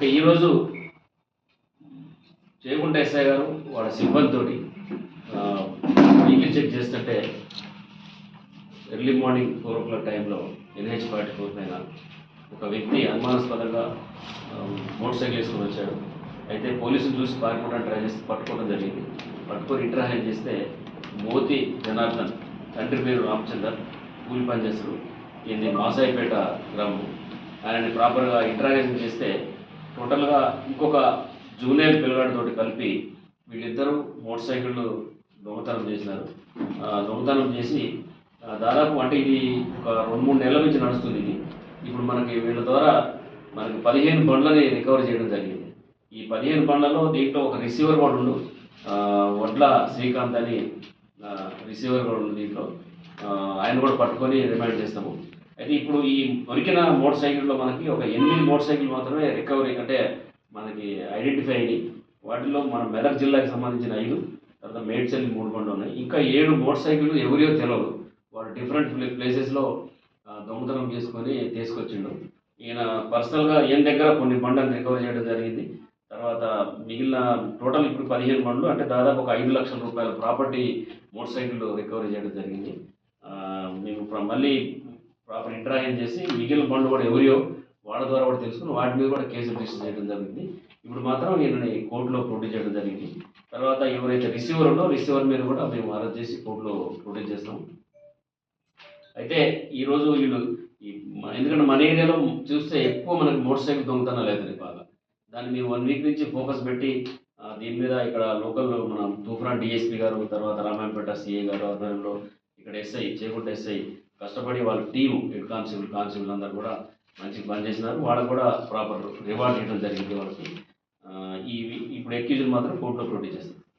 ఈరోజు చేయకుంట ఎస్ఐ గారు వాళ్ళ సిబ్బందితోటి వెహికల్ చెక్ చేస్తుంటే ఎర్లీ మార్నింగ్ 4 o'clock టైంలో NH-44 పైన ఒక వ్యక్తి అనుమానాస్పదంగా మోటార్ సైకిల్ వేసుకొని వచ్చాడు. అయితే పోలీసులు చూసి పారిపోవడానికి ట్రై చేసి పట్టుకోవడం జరిగింది. పట్టుకొని ఇంటర్హాండ్ చేస్తే మోతి జనార్దన్, తండ్రి పేరు రామచందర్, కూలి పని చేస్తారు. ఇది మాసాయిపేట గ్రామం. ఆయనని ప్రాపర్గా ఇంటరాగేషన్ చేస్తే టోటల్గా ఇంకొక జూనియర్ పిల్లగాడితో కలిపి వీళ్ళిద్దరూ మోటార్ సైకిళ్ళు దొంగతనం చేసినారు. దొంగతనం చేసి దాదాపు అంటే ఇది ఒక 2-3 నెలల నుంచి నడుస్తుంది. ఇది ఇప్పుడు మనకి వీళ్ళ ద్వారా మనకి 15 బండ్లని రికవర్ చేయడం జరిగింది. ఈ 15 బండ్లలో దీంట్లో ఒక రిసీవర్ కూడా ఉండు, వడ్ల శ్రీకాంత్ అని రిసీవర్ కూడా ఉంది దీంట్లో. ఆయన కూడా పట్టుకొని రిమాండ్ చేస్తాము. అయితే ఇప్పుడు ఈ దొరికిన మోటార్ సైకిల్లో మనకి ఒక 8 మోటార్ సైకిల్ మాత్రమే రికవరీ అంటే మనకి ఐడెంటిఫై అయ్యి, వాటిలో మన మెదక్ జిల్లాకి సంబంధించిన 5, తర్వాత మేడ్చల్లి 3 బండ్లు ఉన్నాయి. ఇంకా 7 మోటార్ సైకిళ్ళు ఎవరియో తెలియదు. వాడు డిఫరెంట్ ప్లేసెస్లో దొంగతనం చేసుకొని తీసుకొచ్చిండు. ఈయన పర్సనల్గా ఈయన దగ్గర కొన్ని బండ్లను రికవర్ చేయడం జరిగింది. తర్వాత మిగిలిన టోటల్ ఇప్పుడు 15 బండ్లు అంటే దాదాపు ఒక 5 లక్షల రూపాయల ప్రాపర్టీ మోటార్ సైకిల్ రికవరీ చేయడం జరిగింది. మేము మళ్ళీ ప్రాపర్ ఇంటరాక్షన్ చేసి మిగిలిన బండ్లు కూడా ఎవరియో వాళ్ళ ద్వారా కూడా తెలుసుకుని వాటి మీద కూడా కేసులు రిజిస్టర్ చేయడం జరిగింది. ఇప్పుడు మాత్రం ఈయనని కోర్టులో ప్రొడ్యూస్ చేయడం జరిగింది. తర్వాత ఎవరైతే రిసీవర్ ఉందో రిసీవర్ మీద కూడా మేము అరెస్ట్ చేసి కోర్టులో ప్రొడ్యూస్ చేస్తాం. అయితే ఈరోజు వీళ్ళు ఎందుకంటే మన ఏరియాలో చూస్తే ఎక్కువ మనకి మోటార్ సైకిల్ దొంగతనాలు అవుతున్నాయి బాగా. దాన్ని మేము 1 వీక్ నుంచి ఫోకస్ పెట్టి దీని మీద ఇక్కడ లోకల్లో మన తూఫాన్ డిఎస్పీ గారు, తర్వాత రామాయంపేట సిఐ గారు ఆధ్వర్యంలో ఇక్కడ ఎస్ఐ చేయకుంట ఎస్ఐ కష్టపడి వాళ్ళ టీము హెడ్ కానిస్టేబుల్ అందరూ కూడా మంచిగా పనిచేసినారు. వాళ్ళకు కూడా ప్రాపర్ రివార్డ్ ఇవ్వడం జరిగింది వాళ్ళకి. ఇప్పుడు ఎక్యూజన్ మాత్రం కోర్టులో ప్రొడ్యూస్ చేస్తారు.